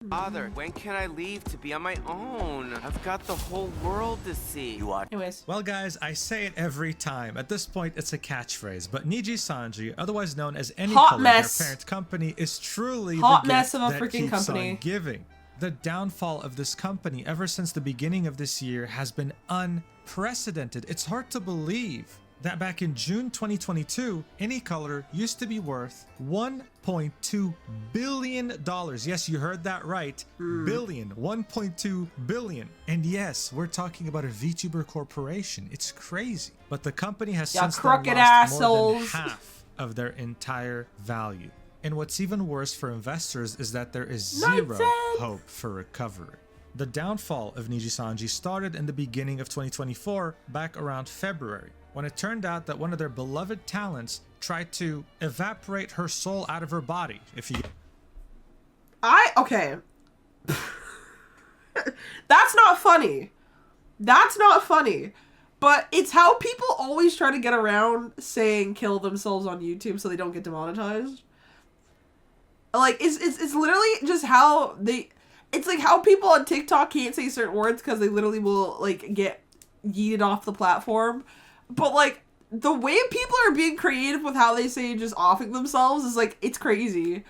Father, when can I leave to be on my own? I've got the whole world to see. You are. Anyways. Well, guys, I say it every time. At this point, it's a catchphrase, but Niji Sanji, otherwise known as Any Hot Color, mess. their parent company, is truly Hot the mess gift of a that freaking keeps company. on giving. The downfall of this company ever since the beginning of this year has been unprecedented. It's hard to believe that back in June 2022, Any Color used to be worth $1.2 billion. Yes, you heard that right. Billion. 1.2 billion. And yes, we're talking about a VTuber corporation. It's crazy. But the company has since then crooked lost more than assholes. half of their entire value. And what's even worse for investors is that there is zero hope for recovery. The downfall of Niji Sanji started in the beginning of 2024, back around February, when it turned out that one of their beloved talents tried to evaporate her soul out of her body. If you Okay. That's not funny. That's not funny. But it's how people always try to get around saying kill themselves on YouTube so they don't get demonetized. Like, it's literally just how they... It's like how people on TikTok can't say certain words because they literally will, like, get yeeted off the platform. But, like, the way people are being creative with how they say just offing themselves is, like, it's crazy.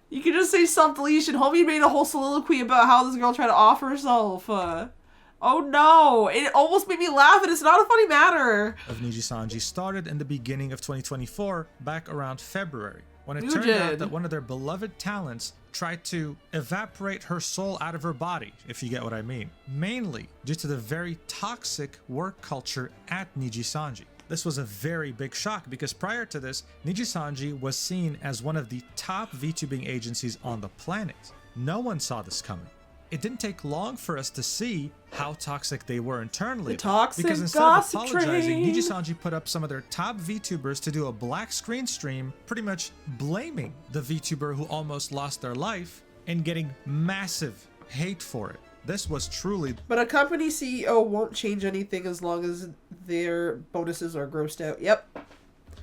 You can just say self-deletion. Homie made a whole soliloquy about how this girl tried to off herself. Oh no, it almost made me laugh, and it's not a funny matter. Of Niji Sanji started in the beginning of 2024, back around February, when it You turned out did. that one of their beloved talents tried to evaporate her soul out of her body, if you get what I mean. Mainly due to the very toxic work culture at Niji Sanji. This was a very big shock because prior to this, Niji Sanji was seen as one of the top VTubing agencies on the planet. No one saw this coming. It didn't take long for us to see how toxic they were internally. The toxic because instead gossip of apologizing, train. Niji Sanji put up some of their top VTubers to do a black screen stream, pretty much blaming the VTuber who almost lost their life and getting massive hate for it. This was truly... But a company CEO won't change anything as long as their bonuses are grossed out. Yep.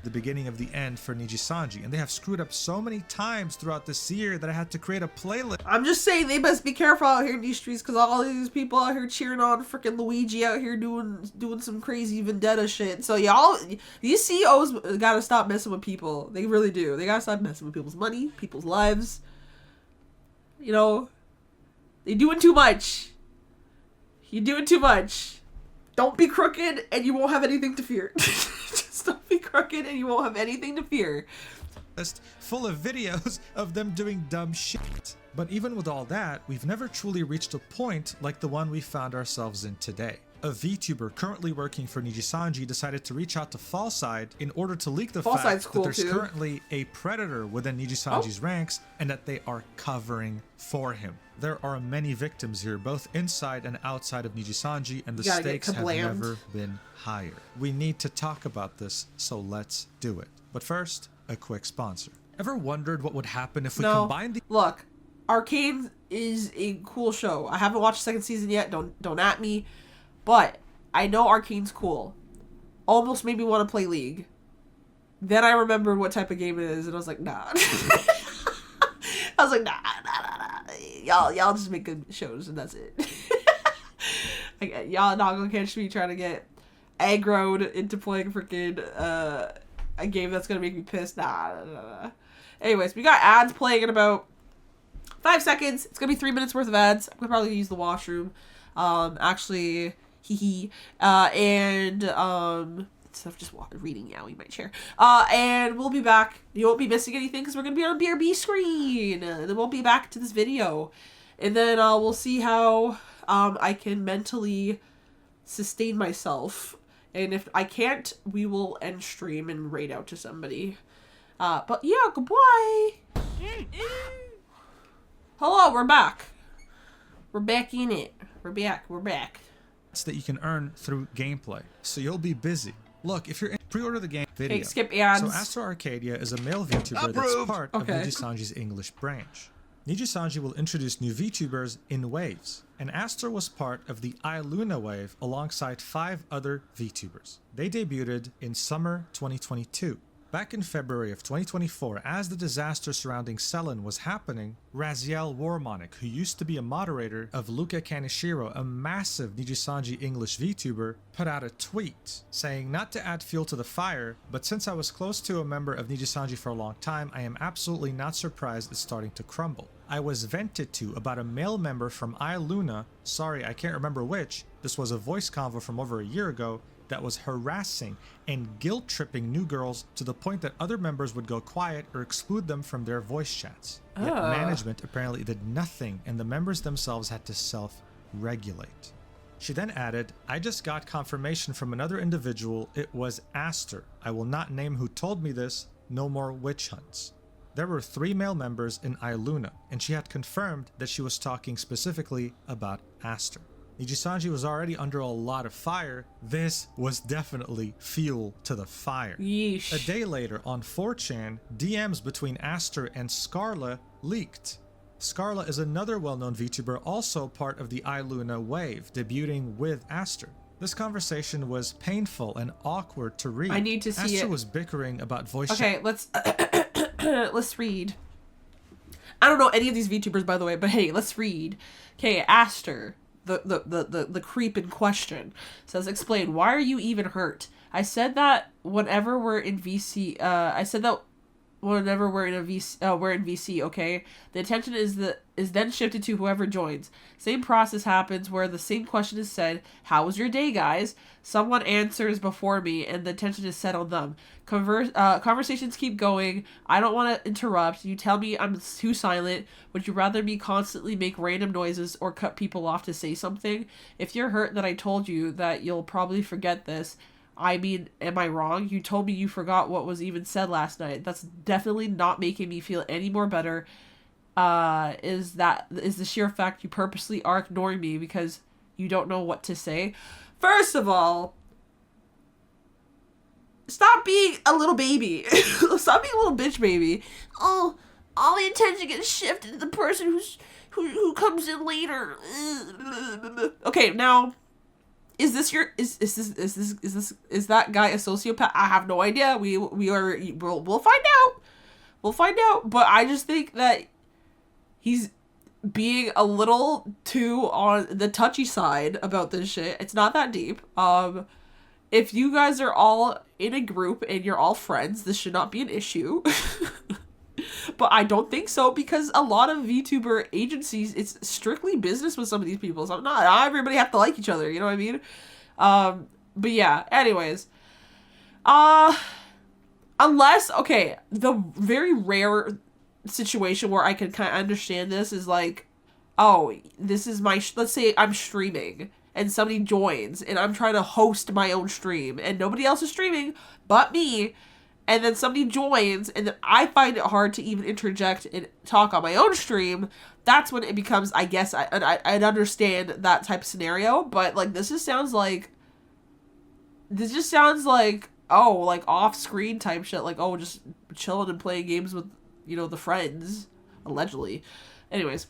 the beginning of the end for Niji Sanji, and they have screwed up so many times throughout this year that I had to create a playlist. I'm just saying they best be careful out here in these streets because all these people out here cheering on freaking Luigi out here doing some crazy vendetta shit. So y'all, these CEOs gotta stop messing with people. They really do. They gotta stop messing with people's money, people's lives. You know, they're doing too much. You're doing too much. Don't be crooked and you won't have anything to fear. Just don't be crooked and you won't have anything to fear. Full of videos of them doing dumb shit. But even with all that, we've never truly reached a point like the one we found ourselves in today. A VTuber currently working for Niji Sanji decided to reach out to Fallside in order to leak the fact Fallside's cool that there's too. currently a predator within Niji Sanji's ranks and that they are covering for him. There are many victims here, both inside and outside of Niji Sanji, and the You gotta get stakes have kablammed. never been higher. We need to talk about this, so let's do it. But first, a quick sponsor. Ever wondered what would happen if we combined the... Look, Arcane is a cool show. I haven't watched the second season yet. Don't at me. But I know Arcane's cool. Almost made me want to play League. Then I remembered what type of game it is, and I was like, nah. I was like, nah. Y'all just make good shows, and that's it. Like, y'all not gonna catch me trying to get aggroed into playing freaking a game that's gonna make me pissed. Nah. Anyways, we got ads playing in about 5 seconds. It's gonna be 3 minutes worth of ads. I'm gonna probably use the washroom. Actually, instead of just reading Yowie in my chair. And we'll be back. You won't be missing anything because we're gonna be on BRB screen. And then we'll be back to this video, and then we'll see how I can mentally sustain myself. And if I can't, we will end stream and raid out to somebody. But yeah, goodbye. Hello, we're back. We're back in it. We're back. that you can earn through gameplay. So you'll be busy. Look, if you're in, pre-order the game video. Okay, skip ads. So Astro Arcadia is a male VTuber that's part of Niji Sanji's English branch. Niji Sanji will introduce new VTubers in waves, and Astro was part of the iLuna wave alongside 5 other VTubers. They debuted in summer 2022. Back in February of 2024, as the disaster surrounding Selen was happening, Raziel Warmonic, who used to be a moderator of Luca Kaneshiro, a massive Nijisanji English VTuber, put out a tweet saying not to add fuel to the fire, but since I was close to a member of Nijisanji for a long time, I am absolutely not surprised it's starting to crumble. I was vented to about a male member from iLuna, sorry I can't remember which, this was a voice convo from over a year ago, that was harassing and guilt-tripping new girls to the point that other members would go quiet or exclude them from their voice chats. Yet management apparently did nothing and the members themselves had to self-regulate. She then added, I just got confirmation from another individual, it was Aster. I will not name who told me this, no more witch hunts. There were 3 male members in iLuna, and she had confirmed that she was talking specifically about Aster. Nijisanji was already under a lot of fire. This was definitely fuel to the fire. Yeesh. A day later, on 4chan, DMs between Aster and Scarla leaked. Scarla is another well-known VTuber, also part of the iLuna wave, debuting with Aster. This conversation was painful and awkward to read. I need to see Aster it. was bickering about voice Okay, let's read. I don't know any of these VTubers, by the way, but hey, let's read. Okay, Aster, the creep in question, says, explain, why are you even hurt? I said that whenever we're in VC, whenever we're in VC, okay? The attention is then shifted to whoever joins. Same process happens where the same question is said, how was your day, guys? Someone answers before me and the attention is set on them. Conversations keep going. I don't want to interrupt. You tell me I'm too silent. Would you rather me constantly make random noises or cut people off to say something? If you're hurt that I told you that you'll probably forget this, I mean, am I wrong? You told me you forgot what was even said last night. That's definitely not making me feel any more better. Is the sheer fact you purposely are ignoring me because you don't know what to say. First of all, stop being a little baby. Stop being a little bitch baby. Oh, all the attention gets shifted to the person who comes in later. Okay, now, is that guy a sociopath? I have no idea. We'll find out. We'll find out. But I just think that he's being a little too on the touchy side about this shit. It's not that deep. If you guys are all in a group and you're all friends, this should not be an issue. But I don't think so, because a lot of VTuber agencies, it's strictly business with some of these people. So not everybody have to like each other, you know what I mean? But yeah, anyways. Unless, okay, the very rare situation where I can kind of understand this is like, oh, this is my, let's say I'm streaming and somebody joins and I'm trying to host my own stream and nobody else is streaming but me, and then somebody joins and then I find it hard to even interject and talk on my own stream. That's when it becomes, I guess, I'd understand that type of scenario. But like, this just sounds like, oh, like off screen type shit, like, oh, just chilling and playing games with, you know, the friends, allegedly. Anyways,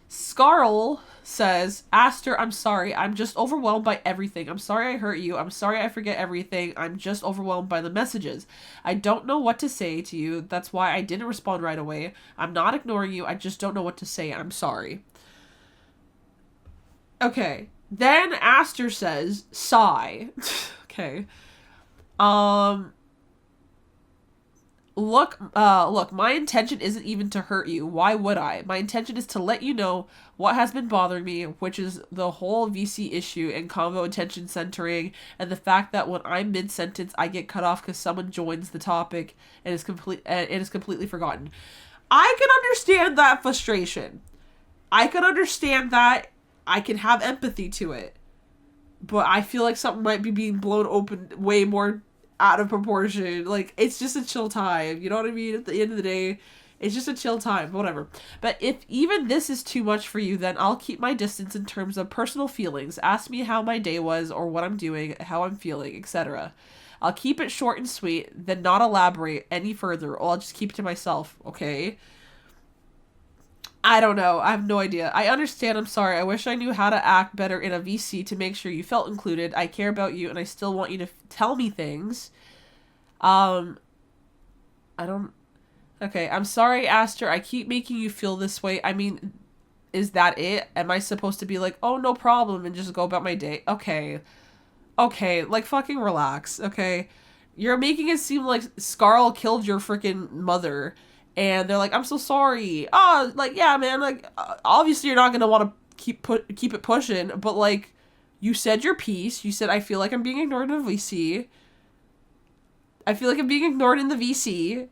Scarl says, Aster, I'm sorry. I'm just overwhelmed by everything. I'm sorry I hurt you. I'm sorry I forget everything. I'm just overwhelmed by the messages. I don't know what to say to you. That's why I didn't respond right away. I'm not ignoring you. I just don't know what to say. I'm sorry. Okay. Then Aster says, sigh. Okay. Look, my intention isn't even to hurt you. Why would I? My intention is to let you know what has been bothering me, which is the whole VC issue and convo attention centering, and the fact that when I'm mid-sentence, I get cut off because someone joins the topic and is completely forgotten. I can understand that frustration. I can understand that. I can have empathy to it. But I feel like something might be being blown open way more out of proportion. Like, it's just a chill time, you know what I mean? At the end of the day, it's just a chill time, whatever. But if even this is too much for you, then I'll keep my distance in terms of personal feelings. Ask me how my day was or what I'm doing, how I'm feeling, etc. I'll keep it short and sweet, then not elaborate any further, or I'll just keep it to myself, okay? I don't know. I have no idea. I understand. I'm sorry. I wish I knew how to act better in a VC to make sure you felt included. I care about you and I still want you to tell me things. I don't... Okay, I'm sorry, Aster. I keep making you feel this way. I mean, is that it? Am I supposed to be like, oh, no problem, and just go about my day? Okay. Okay, like, fucking relax, okay? You're making it seem like Scarl killed your freaking mother, and they're like, I'm so sorry. Oh, like, yeah, man, like, obviously you're not gonna want to keep it pushing, but, like, you said your piece. You said, I feel like I'm being ignored in the VC. I feel like I'm being ignored in the VC.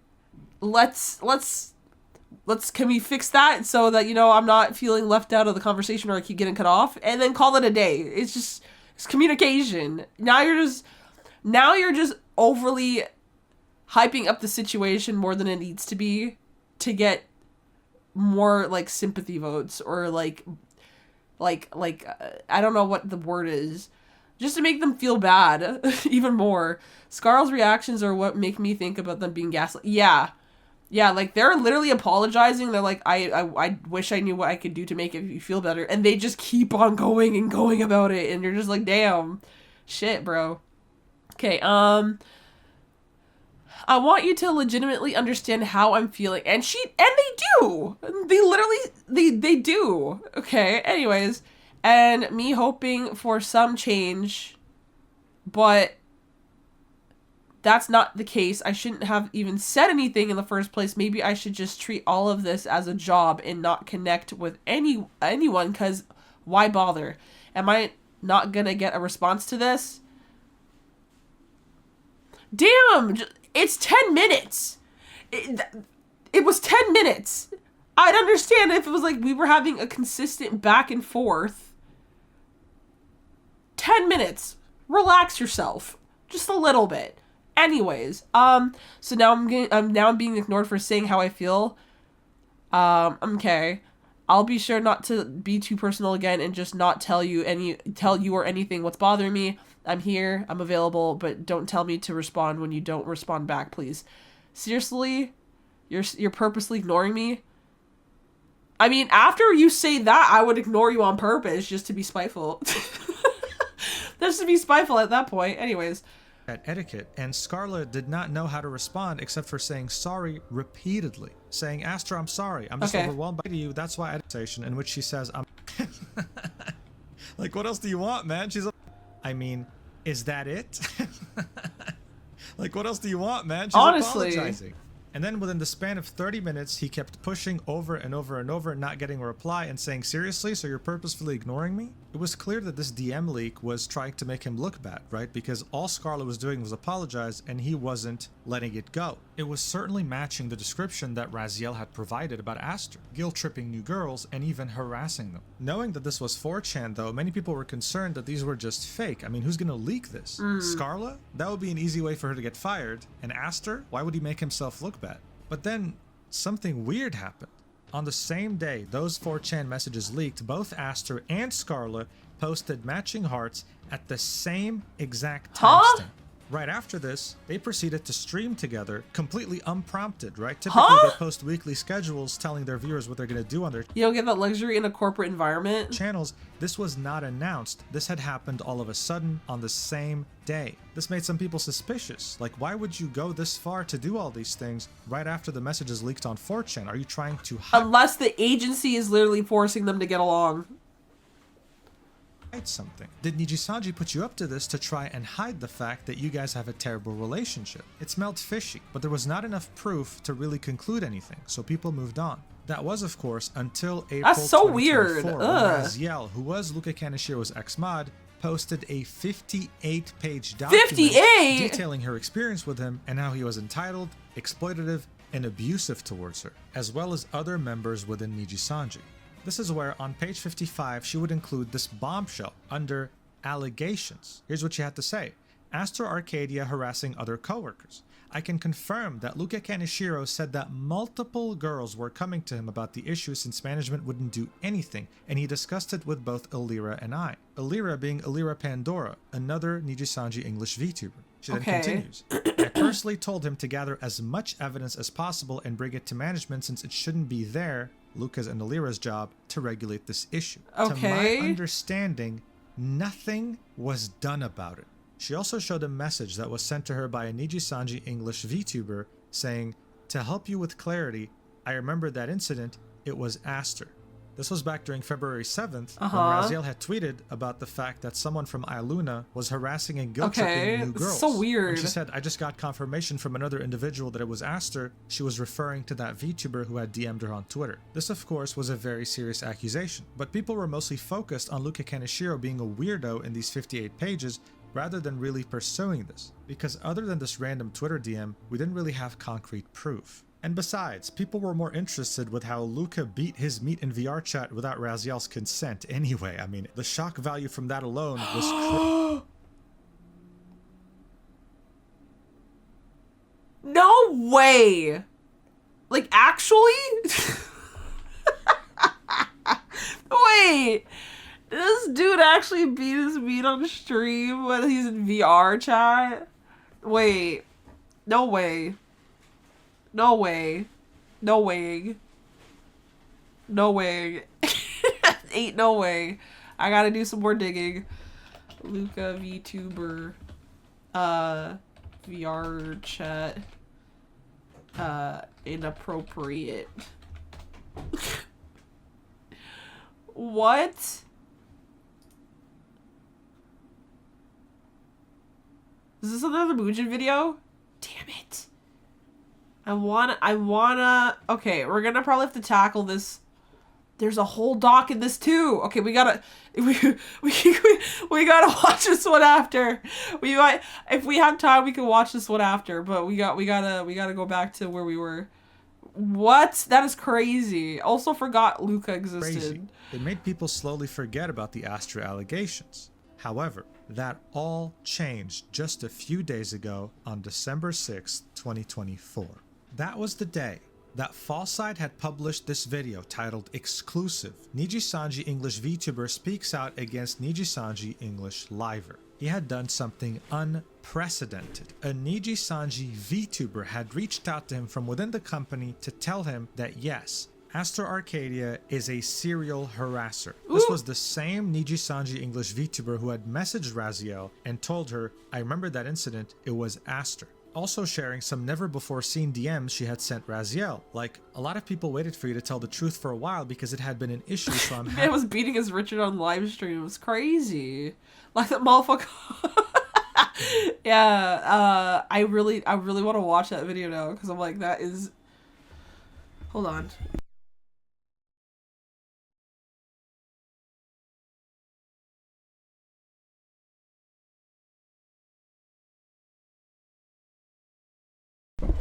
Can we fix that so that, you know, I'm not feeling left out of the conversation or I keep getting cut off, and then call it a day. It's communication. Now you're just overly hyping up the situation more than it needs to be to get more, like, sympathy votes or like I don't know what the word is, just to make them feel bad even more. Scarl's reactions are what make me think about them being gaslit. Yeah, like, they're literally apologizing. They're like, I wish I knew what I could do to make you feel better, and they just keep on going and going about it, and you're just like, damn, shit, bro. Okay, I want you to legitimately understand how I'm feeling, and they do. They literally, they do. Okay, anyways, and me hoping for some change, but that's not the case. I shouldn't have even said anything in the first place. Maybe I should just treat all of this as a job and not connect with anyone, because why bother? Am I not gonna get a response to this? Damn, it's 10 minutes. It was 10 minutes. I'd understand if it was like we were having a consistent back and forth. 10 minutes. Relax yourself. Just a little bit. Anyways, so now I'm being ignored for saying how I feel. Okay. I'll be sure not to be too personal again and just not tell you or anything what's bothering me. I'm here, I'm available, but don't tell me to respond when you don't respond back, please. Seriously? You're purposely ignoring me? I mean, after you say that, I would ignore you on purpose just to be spiteful. Just to be spiteful at that point. Anyways. At etiquette, and Scarlett did not know how to respond except for saying sorry repeatedly. Saying, Aster, I'm sorry. I'm just overwhelmed by you. That's why station in which she says, I'm... Like, what else do you want, man? She's I mean, is that it? Like, what else do you want, man? She's honestly apologizing. And then within the span of 30 minutes, he kept pushing over and over and over, not getting a reply, and saying, seriously, so you're purposefully ignoring me? It was clear that this DM leak was trying to make him look bad, right? Because all Scarlett was doing was apologize, and he wasn't letting it go. It was certainly matching the description that Raziel had provided about Aster, guilt-tripping new girls and even harassing them. Knowing that this was 4chan, though, many people were concerned that these were just fake. I mean, who's gonna leak this? Scarlett? That would be an easy way for her to get fired. And Aster? Why would he make himself look bad? But then, something weird happened. On the same day those 4chan messages leaked, both Aster and Scarlett posted matching hearts at the same exact timestamp. Right after this, they proceeded to stream together, completely unprompted, right? Typically, they post weekly schedules telling their viewers what they're going to do on their You don't get that luxury in a corporate environment. Channels. This was not announced. This had happened all of a sudden on the same day. This made some people suspicious. Like, why would you go this far to do all these things right after the messages leaked on 4chan? Are you trying to Unless the agency is literally forcing them to get along. Something. Did Nijisanji put you up to this to try and hide the fact that you guys have a terrible relationship? It smelled fishy, but there was not enough proof to really conclude anything, so people moved on. That was, of course, until April That's so weird. when Raziel, who was Luca Kaneshiro's ex-mod, posted a 58-page document detailing her experience with him and how he was entitled, exploitative, and abusive towards her, as well as other members within Nijisanji. This is where, on page 55, she would include this bombshell under allegations. Here's what she had to say. Aster Arcadia harassing other coworkers. I can confirm that Luca Kaneshiro said that multiple girls were coming to him about the issue since management wouldn't do anything, and he discussed it with both Illyra and I. Illyra being Illyra Pandora, another Nijisanji English VTuber. She then continues. I personally told him to gather as much evidence as possible and bring it to management since it shouldn't be there, Luca's and Illyra's job, to regulate this issue. To my understanding, nothing was done about it. She also showed a message that was sent to her by a Nijisanji English VTuber saying, To help you with clarity, I remember that incident, it was Aster. This was back during February 7th when Raziel had tweeted about the fact that someone from Iluna was harassing and guilt-tripping new girls. So weird. When she said, I just got confirmation from another individual that it was Aster, she was referring to that VTuber who had DM'd her on Twitter. This, of course, was a very serious accusation, but people were mostly focused on Luka Kaneshiro being a weirdo in these 58 pages rather than really pursuing this, because other than this random Twitter DM, we didn't really have concrete proof. And besides, people were more interested with how Luka beat his meat in VR chat without Raziel's consent anyway. I mean, the shock value from that alone was No way! Like, actually? Wait! Did this dude actually beat his meat on stream when he's in VR chat? Wait. No way. No way. No way. No way. Ain't no way. I gotta do some more digging. Luka VTuber. VR chat. Inappropriate. What? Is this another Muujin video? Damn it. I wanna, okay, we're gonna probably have to tackle this. There's a whole doc in this too. Okay, we gotta watch this one after. We might, if we have time, we can watch this one after, but we gotta go back to where we were. What? That is crazy. Also forgot Luka existed. crazy. It made people slowly forget about the Astra allegations. However, that all changed just a few days ago on December 6th, 2024. That was the day that Fallside had published this video titled Exclusive. Nijisanji English VTuber speaks out against Nijisanji English Liver. He had done something unprecedented. A Nijisanji VTuber had reached out to him from within the company to tell him that yes, Astor Arcadia is a serial harasser. This was the same Nijisanji English VTuber who had messaged Raziel and told her, I remember that incident, it was Astor. Also sharing some never before seen DMs she had sent Raziel. Like, a lot of people waited for you to tell the truth for a while because it had been an issue, so I'm happy. Man was beating his Richard on live stream. It was crazy. Like that motherfucker. Yeah, I really want to watch that video now because I'm like, that is... Hold on.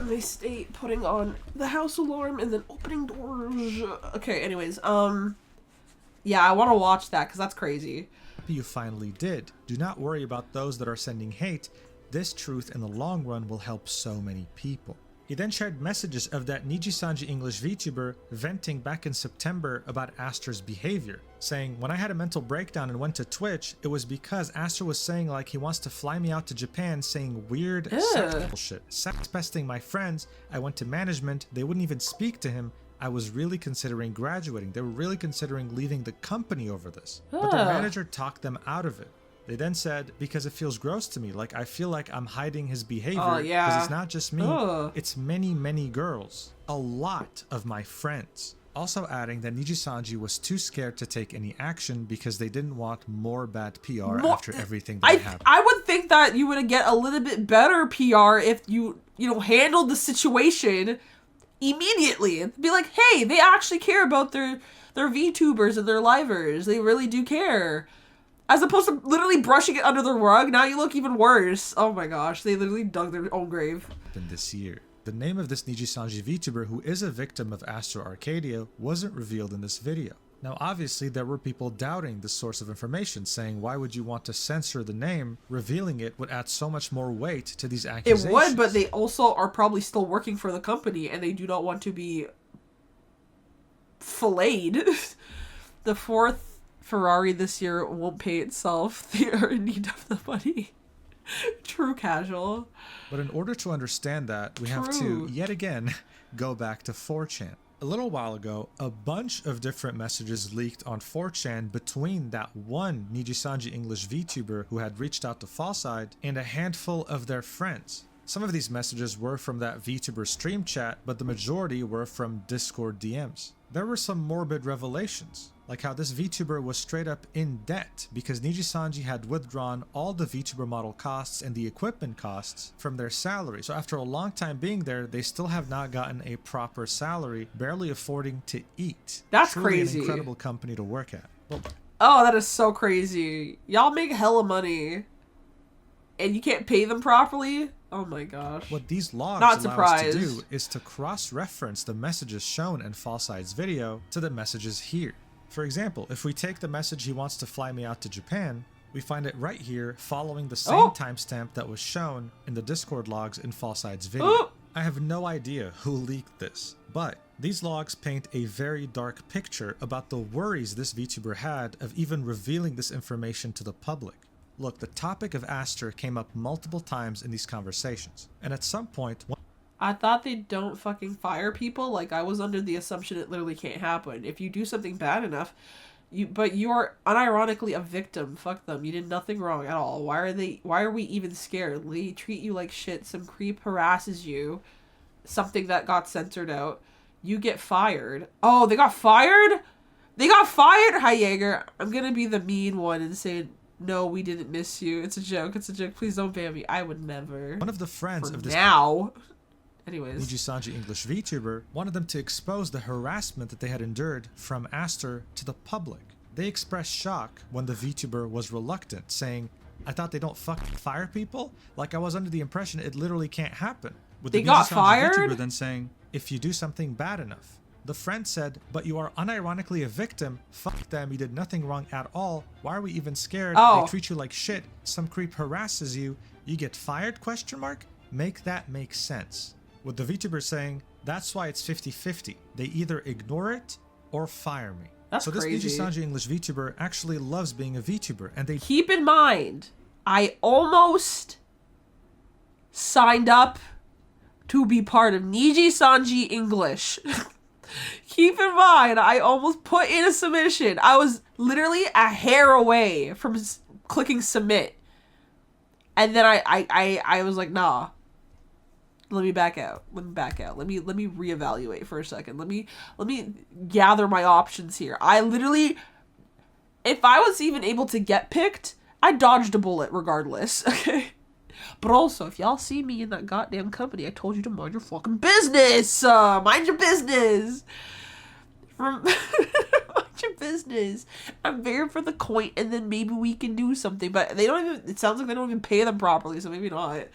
They stay putting on the house alarm and then opening doors. Okay, anyways, yeah, I want to watch that because that's crazy. You finally did. Do not worry about those that are sending hate. This truth in the long run will help so many people. He then shared messages of that Nijisanji English VTuber venting back in September about Astor's behavior, saying, when I had a mental breakdown and went to Twitch, it was because Astor was saying like he wants to fly me out to Japan, saying weird sex bullshit, sex pesting my friends. I went to management, they wouldn't even speak to him. I was really considering graduating. They were really considering leaving the company over this, but their manager talked them out of it. They then said, because it feels gross to me, like I feel like I'm hiding his behavior, because it's not just me, it's many girls, a lot of my friends. Also adding that Nijisanji was too scared to take any action because they didn't want more bad PR after everything that happened. I would think that you would get a little bit better PR if you handled the situation immediately and be like, hey, they actually care about their VTubers and their livers. They really do care. As opposed to literally brushing it under the rug, now you look even worse. Oh my gosh, they literally dug their own grave. This year. The name of this Nijisanji VTuber who is a victim of Astro Arcadia wasn't revealed in this video. Now obviously there were people doubting this source of information, saying why would you want to censor the name? Revealing it would add so much more weight to these accusations. It would, but they also are probably still working for the company and they do not want to be filleted. The fourth Ferrari this year won't pay itself. They are in need of the money. True casual. But in order to understand that, we have to, yet again, go back to 4chan. A little while ago, a bunch of different messages leaked on 4chan between that one Nijisanji English VTuber who had reached out to Fallside and a handful of their friends. Some of these messages were from that VTuber stream chat, but the majority were from Discord DMs. There were some morbid revelations, like how this VTuber was straight up in debt because Nijisanji had withdrawn all the VTuber model costs and the equipment costs from their salary. So after a long time being there, they still have not gotten a proper salary, barely affording to eat. That's Truly crazy. an incredible company to work at. Well, Oh, that is so crazy. Y'all make hella money, and you can't pay them properly? Oh my gosh. what these logs Not allow us to do surprised. is to cross-reference the messages shown in Falside's video to the messages here. For example, if we take the message he wants to fly me out to Japan, we find it right here following the same Oh. timestamp that was shown in the Discord logs in Falside's video. Oh. I have no idea who leaked this, but these logs paint a very dark picture about the worries this VTuber had of even revealing this information to the public. Look, the topic of Aster came up multiple times in these conversations, and at some point, I thought they don't fucking fire people. Like, I was under the assumption it literally can't happen. If you do something bad enough, but you are unironically a victim. Fuck them. You did nothing wrong at all. Why are we even scared? They treat you like shit. Some creep harasses you. Something that got censored out. You get fired. Oh, they got fired? They got fired? Hi, Jaeger. I'm gonna be the mean one and say, no, we didn't miss you. It's a joke. It's a joke. Please don't ban me. I would never. one of the friends For of this now. Anyways. Nijisanji English VTuber wanted them to expose the harassment that they had endured from Aster to the public. They expressed shock when the VTuber was reluctant, saying, I thought they don't fucking fire people? Like, I was under the impression it literally can't happen. With They the got Nijisanji fired? VTuber then saying, if you do something bad enough. The friend said, but you are unironically a victim. Fuck them, you did nothing wrong at all. Why are we even scared? Oh. They treat you like shit. Some creep harasses you. You get fired? Question mark? Make that make sense. With the VTuber saying, that's why it's 50-50. They either ignore it or fire me. That's so this crazy. Nijisanji English VTuber actually loves being a VTuber, and they Keep in mind, I almost signed up to be part of Nijisanji English. Keep in mind, I almost put in a submission. I was literally a hair away from clicking submit. And then I was like, nah. Let me back out. Let me reevaluate for a second. Let me gather my options here. I literally, if I was even able to get picked, I dodged a bullet regardless. Okay. But also, if y'all see me in that goddamn company, I told you to mind your fucking business. Mind your business. Mind your business. I'm there for the coin, and then maybe we can do something. But they don't even. It sounds like they don't even pay them properly, so maybe not.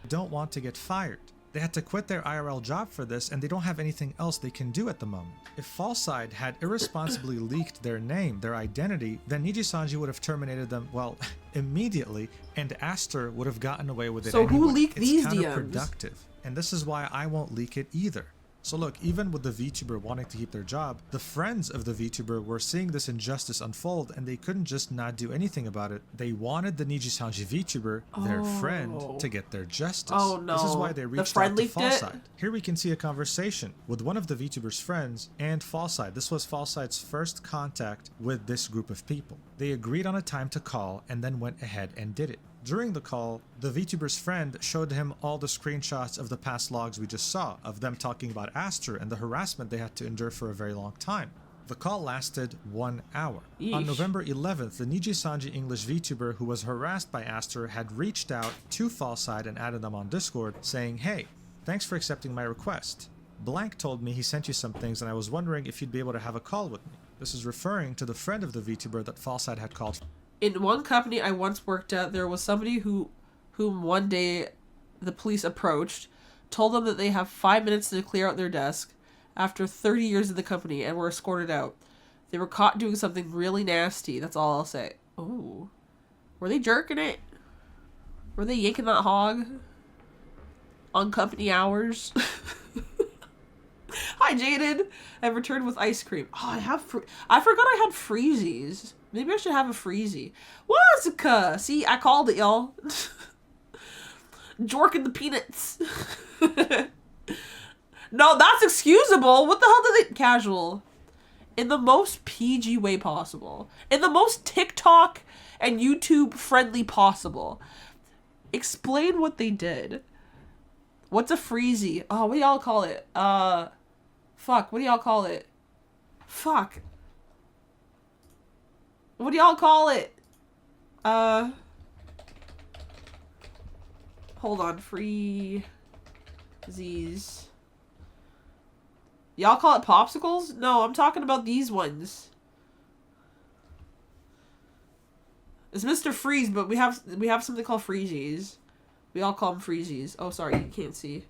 don't want to get fired. They had to quit their IRL job for this, and they don't have anything else they can do at the moment. If Falside had irresponsibly leaked their name, their identity, then Nijisanji would have terminated them, well, immediately, and Aster would have gotten away with it So anyway. who leaked these It's DMs? counterproductive, and this is why I won't leak it either. So look, even with the VTuber wanting to keep their job, the friends of the VTuber were seeing this injustice unfold, and they couldn't just not do anything about it. They wanted the Nijisanji VTuber, their friend, to get their justice. Oh, no. This is why they The reached friend out to leaked it? Falside. Here we can see a conversation with one of the VTuber's friends and Falside. This was Falside's first contact with this group of people. They agreed on a time to call and then went ahead and did it. During the call, the VTuber's friend showed him all the screenshots of the past logs we just saw, of them talking about Aster and the harassment they had to endure for a very long time. The call lasted 1 hour. On Yeesh. November 11th, the Nijisanji English VTuber who was harassed by Aster had reached out to Falside and added them on Discord, saying, "Hey, thanks for accepting my request. Blank told me he sent you some things and I was wondering if you'd be able to have a call with me." This is referring to the friend of the VTuber that Falside had called. In one company I once worked at, there was somebody whom one day the police approached, told them that they have 5 minutes to clear out their desk after 30 years in the company, and were escorted out. They were caught doing something really nasty. That's all I'll say. Oh, were they jerking it? Were they yanking that hog on company hours? Hi, Jaden. I've returned with ice cream. Oh, I forgot I had freezies. Maybe I should have a freezy. Wazuka! See, I called it, y'all. Jorking the peanuts. No, that's excusable. What the hell did they... Casual. In the most PG way possible. In the most TikTok and YouTube friendly possible. Explain what they did. What's a freezy? Oh, what do y'all call it? Fuck, what do y'all call it? Fuck. What do y'all call it? Hold on, free Z's. Y'all call it popsicles? No, I'm talking about these ones. It's Mr. Freeze, but we have something called freezies. We all call them freezies. Oh, sorry, you can't see.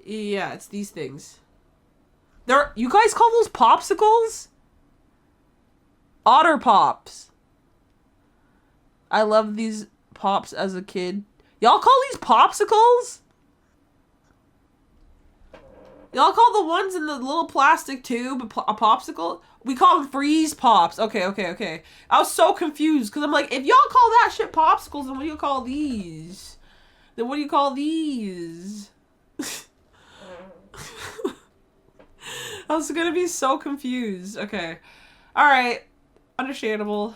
Yeah, it's these things. You guys call those popsicles? Otter Pops. I love these pops as a kid. Y'all call these popsicles? Y'all call the ones in the little plastic tube a popsicle? We call them freeze pops. Okay. I was so confused because I'm like, if y'all call that shit popsicles, then what do you call these? Then what do you call these? I was gonna be so confused. Okay. Alright. Understandable.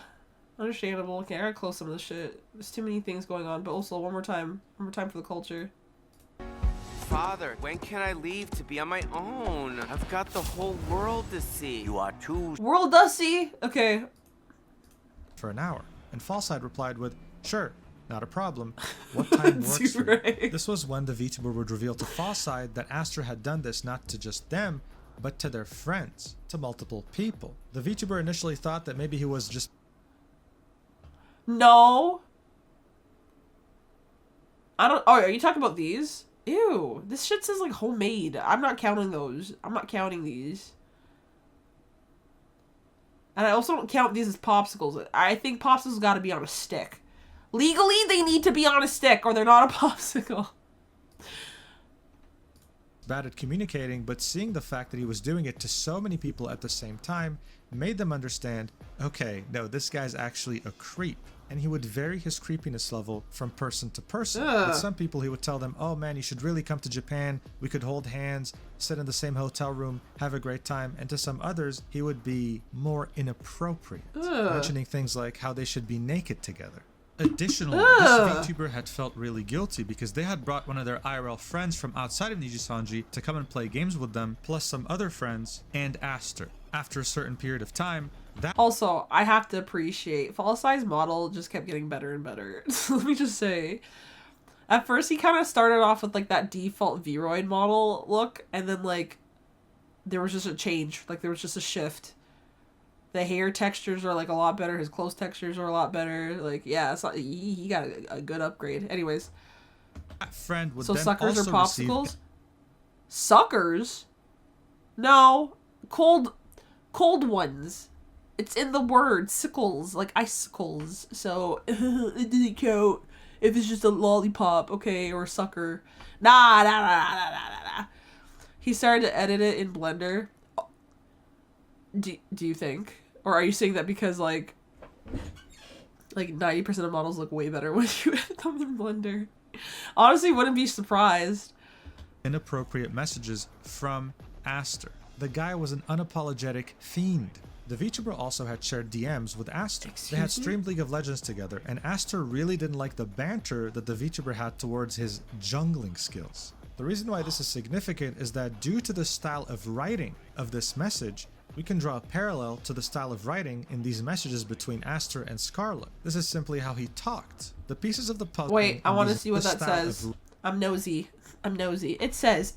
Okay, I gotta close some of this shit. There's too many things going on, but also one more time for the culture. Father, when can I leave to be on my own? I've got the whole world to see. You are too. World does see? Okay. For an hour. And Fallside replied with, sure, not a problem. What time works for you? Right. This was when the VTuber would reveal to Fallside that Aster had done this not to just them, but to their friends, to multiple people. The VTuber initially thought that maybe he was just... No. Oh, are you talking about these? Ew, this shit says like homemade. I'm not counting those. I'm not counting these. And I also don't count these as popsicles. I think popsicles gotta be on a stick. Legally, they need to be on a stick or they're not a popsicle. bad at communicating, but seeing the fact that he was doing it to so many people at the same time made them understand, okay, no, this guy's actually a creep. And he would vary his creepiness level from person to person. With some people, he would tell them, oh man, you should really come to Japan. We could hold hands, sit in the same hotel room, have a great time. And to some others, he would be more inappropriate, mentioning things like how they should be naked together. Additionally, this VTuber had felt really guilty because they had brought one of their IRL friends from outside of Nijisanji to come and play games with them, plus some other friends, and Aster. After a certain period of time, Also, I have to appreciate Fallside's model just kept getting better and better. Let me just say. At first, he kind of started off with like that default Vroid model look, and then like there was just a change. Like there was just a shift. The hair textures are like a lot better. His clothes textures are a lot better. Like yeah, it's not, he got a good upgrade. Anyways, that friend would so then suckers also or popsicles? Suckers? No, cold ones. It's in the word sickles, like icicles. So it didn't count if it's just a lollipop, okay, or a sucker. Nah. He started to edit it in Blender. Do you think? Or are you saying that because like 90% of models look way better when you edit them in Blender? Honestly, wouldn't be surprised. Inappropriate messages from Aster. The guy was an unapologetic fiend. The VTuber also had shared DMs with Aster. They had streamed League of Legends together, and Aster really didn't like the banter that the VTuber had towards his jungling skills. The reason why this is significant is that due to the style of writing of this message, we can draw a parallel to the style of writing in these messages between Aster and Scarlet. This is simply how he talked. The pieces of the puzzle... Wait, I want to see what that says. I'm nosy. It says...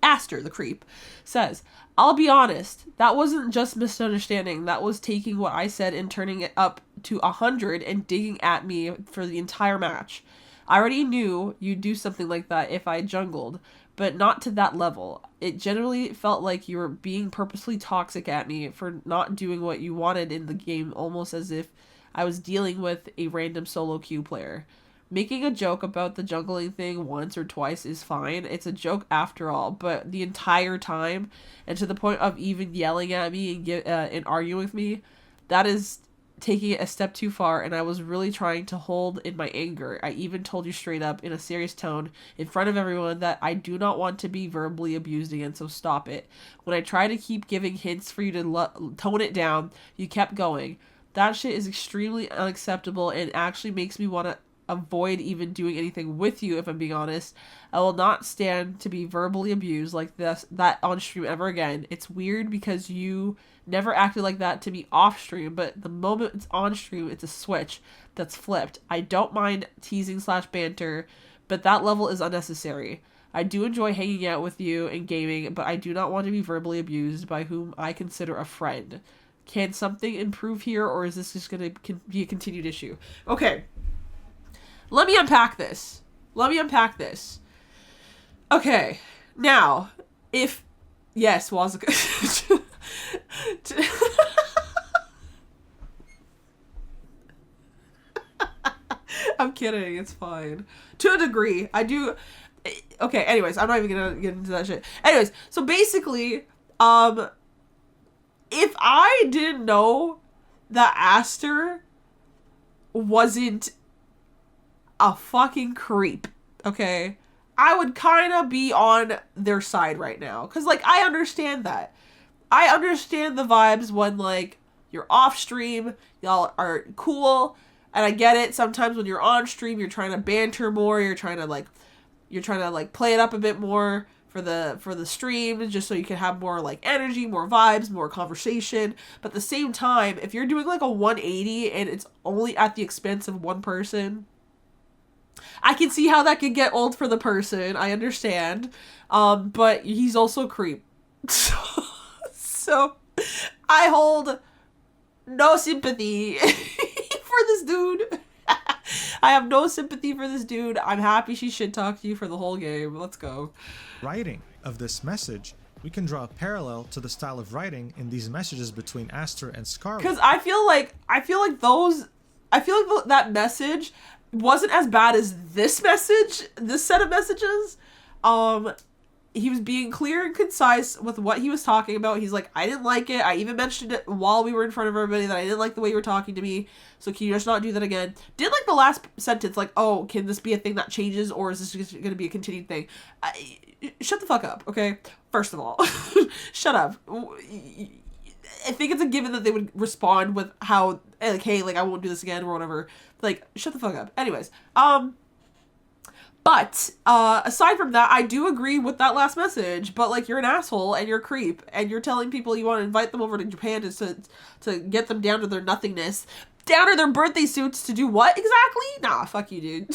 Aster, the creep, says, I'll be honest, that wasn't just misunderstanding, that was taking what I said and turning it up to 100 and digging at me for the entire match. I already knew you'd do something like that if I jungled, but not to that level. It generally felt like you were being purposely toxic at me for not doing what you wanted in the game, almost as if I was dealing with a random solo queue player. Making a joke about the jungling thing once or twice is fine. It's a joke after all, but the entire time, and to the point of even yelling at me and arguing with me, that is taking it a step too far, and I was really trying to hold in my anger. I even told you straight up in a serious tone in front of everyone that I do not want to be verbally abused again, so stop it. When I try to keep giving hints for you to tone it down, you kept going. That shit is extremely unacceptable and actually makes me want to avoid even doing anything with you, if I'm being honest. I will not stand to be verbally abused like that on stream ever again. It's weird because you never acted like that to me off stream, but the moment it's on stream, it's a switch that's flipped. I don't mind teasing / banter, but that level is unnecessary. I do enjoy hanging out with you and gaming, but I do not want to be verbally abused by whom I consider a friend. Can something improve here, or is this just going to be a continued issue? Okay. Let me unpack this. Okay. Now, if... Yes, Wazaka. I'm kidding. It's fine. To a degree. I do... Okay, anyways. I'm not even going to get into that shit. Anyways, so basically, if I didn't know that Aster wasn't a fucking creep, okay, I would kind of be on their side right now. Because, like, I understand that. I understand the vibes when, like, you're off stream, y'all are cool, and I get it. Sometimes when you're on stream, you're trying to banter more, you're trying to play it up a bit more for the stream, just so you can have more, like, energy, more vibes, more conversation. But at the same time, if you're doing, like, a 180 and it's only at the expense of one person, I can see how that could get old for the person. I understand. But he's also a creep. So I hold no sympathy for this dude. I have no sympathy for this dude. I'm happy she shit talked to you for the whole game. Let's go. Writing of this message, we can draw a parallel to the style of writing in these messages between Aster and Scarlet. Because I feel like that message wasn't as bad as this set of messages. He was being clear and concise with what he was talking about. He's like, I didn't like it. I even mentioned it while we were in front of everybody that I didn't like the way you were talking to me. So can you just not do that again? Did like the last sentence, like, oh, can this be a thing that changes, or is this just going to be a continued thing? Shut the fuck up, okay? First of all, shut up. I think it's a given that they would respond with how, like, hey, like, I won't do this again or whatever. Like, shut the fuck up. Anyways, but, aside from that, I do agree with that last message, but, like, you're an asshole, and you're a creep, and you're telling people you want to invite them over to Japan to get them down to their nothingness, down to their birthday suits to do what exactly? Nah, fuck you, dude.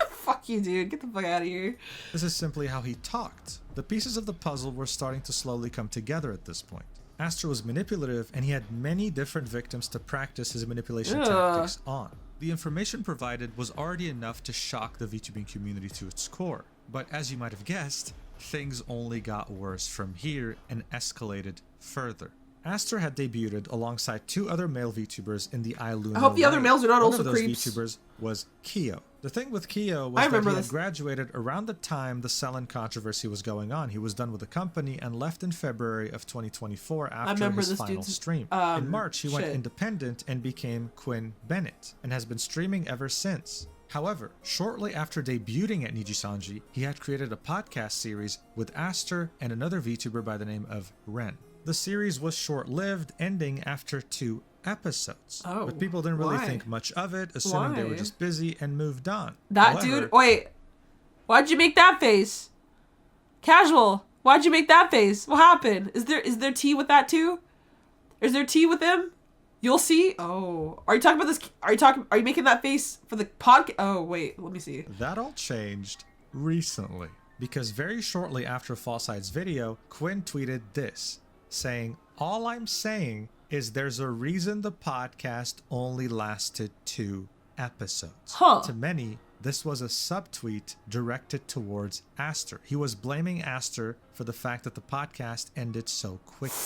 Fuck you, dude. Get the fuck out of here. This is simply how he talked. The pieces of the puzzle were starting to slowly come together at this point. Aster was manipulative, and he had many different victims to practice his manipulation tactics on. The information provided was already enough to shock the VTubing community to its core. But as you might have guessed, things only got worse from here and escalated further. Aster had debuted alongside 2 other male VTubers in the iLuno. I hope the other males are not also creeps. One of creeps. those VTubers was Kyo. The thing with Kyo was that he had graduated around the time the Selen controversy was going on. He was done with the company and left in February of 2024 after his final stream. In March, he went independent and became Quinn Bennett, and has been streaming ever since. However, shortly after debuting at Nijisanji, he had created a podcast series with Aster and another VTuber by the name of Ren. The series was short-lived, ending after 2 episodes. Oh, but people didn't really think much of it, assuming they were just busy and moved on. Dude, wait. Why'd you make that face? Casual. Why'd you make that face? What happened? Is there tea with that too? Is there tea with him? You'll see. Oh, are you talking about this? Are you making that face for the podcast? Oh, wait. Let me see. That all changed recently, because very shortly after Falside's video, Quinn tweeted this, saying, "All I'm saying is there's a reason the podcast only lasted 2 episodes." To many, this was a subtweet directed towards Aster. He was blaming Aster for the fact that the podcast ended so quickly.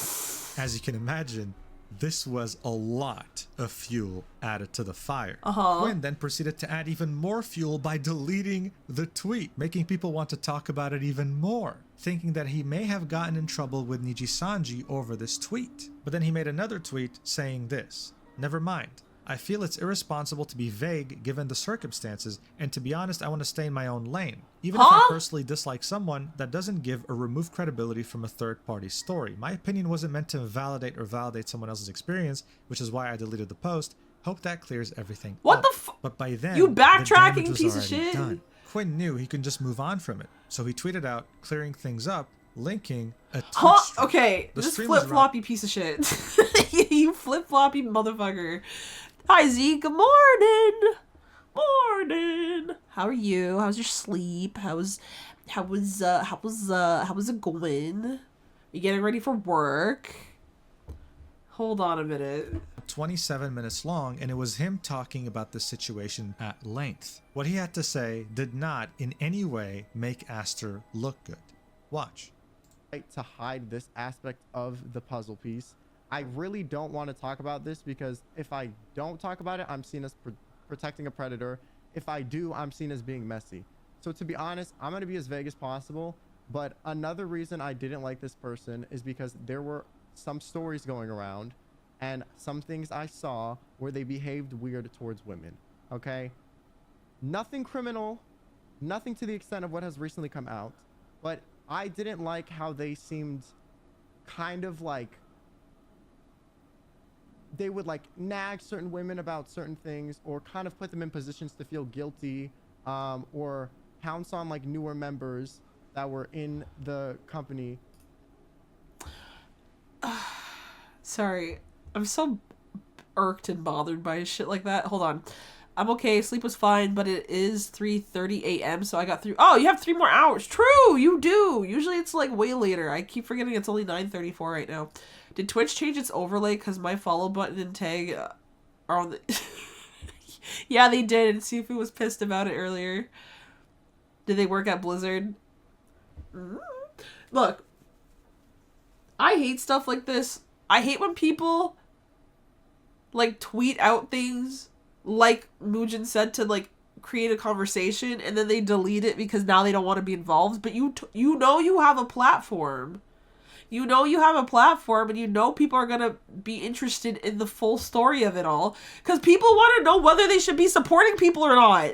As you can imagine, this was a lot of fuel added to the fire. Quinn then proceeded to add even more fuel by deleting the tweet, making people want to talk about it even more, thinking that he may have gotten in trouble with Nijisanji over this tweet. But then he made another tweet saying this, "Never mind. I feel it's irresponsible to be vague given the circumstances, and to be honest, I want to stay in my own lane. Even if I personally dislike someone, that doesn't give or remove credibility from a third-party story. My opinion wasn't meant to invalidate or validate someone else's experience, which is why I deleted the post. Hope that clears everything What up. the f- But by then, You the backtracking damage was piece of already shit. done. Quinn knew he could just move on from it, so he tweeted out, clearing things up, linking a Twitch Huh? stream. Okay, The this stream was flip-floppy piece of shit. You flip-floppy motherfucker. Hi, Z. Good morning. Morning. How are you? How's your sleep? How was it going? You getting ready for work? Hold on a minute. 27 minutes long, and it was him talking about the situation at length. What he had to say did not in any way make Aster look good. Watch. To hide this aspect of the puzzle piece. I really don't want to talk about this because if I don't talk about it, I'm seen as protecting a predator. If I do, I'm seen as being messy. So to be honest, I'm going to be as vague as possible. But another reason I didn't like this person is because there were some stories going around and some things I saw where they behaved weird towards women. Okay? Nothing criminal, nothing to the extent of what has recently come out, but I didn't like how they seemed kind of like they would like nag certain women about certain things or kind of put them in positions to feel guilty, or pounce on like newer members that were in the company. Sorry, I'm so irked and bothered by shit like that. Hold on. I'm okay. Sleep was fine, but it is 3:30 a.m. So I got through. Oh, you have 3 more hours. True, you do. Usually it's like way later. I keep forgetting it's only 9:34 right now. Did Twitch change its overlay? Because my follow button and tag are on the... Yeah, they did. Sifu was pissed about it earlier. Did they work at Blizzard? Look, I hate stuff like this. I hate when people like tweet out things like Muujin said to like create a conversation and then they delete it because now they don't want to be involved. But you know you have a platform. You know you have a platform and you know people are going to be interested in the full story of it all. Because people want to know whether they should be supporting people or not.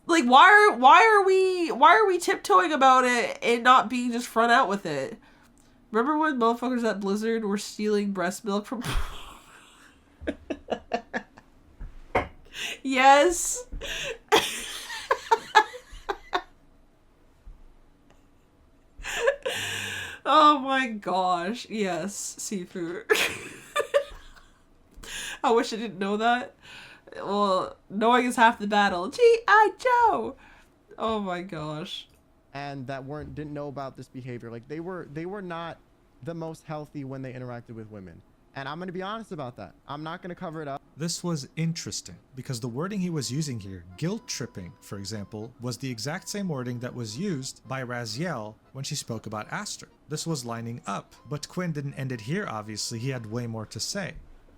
Like, why are we tiptoeing about it and not being just front out with it? Remember when motherfuckers at Blizzard were stealing breast milk from... Yes. Oh my gosh. Yes, seafood. I wish I didn't know that. Well, knowing is half the battle. G.I. Joe. Oh my gosh. And that didn't know about this behavior. Like they were not the most healthy when they interacted with women. And I'm going to be honest about that. I'm not going to cover it up. This was interesting because the wording he was using here, guilt tripping, for example, was the exact same wording that was used by Raziel when she spoke about Aster. This was lining up, but Quinn didn't end it here, obviously. He had way more to say.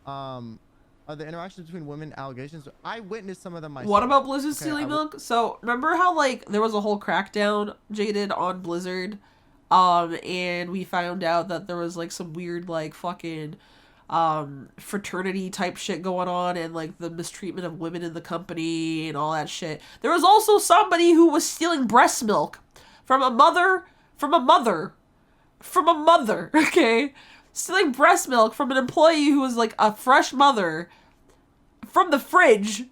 Are the interactions between women allegations? I witnessed some of them myself. What about Blizzard stealing milk? So, remember how, like, there was a whole crackdown, Jaded, on Blizzard? And we found out that there was, like, some weird, like, fucking... fraternity type shit going on and like the mistreatment of women in the company and all that shit. There was also somebody who was stealing breast milk from a mother, okay? Stealing breast milk from an employee who was like a fresh mother from the fridge,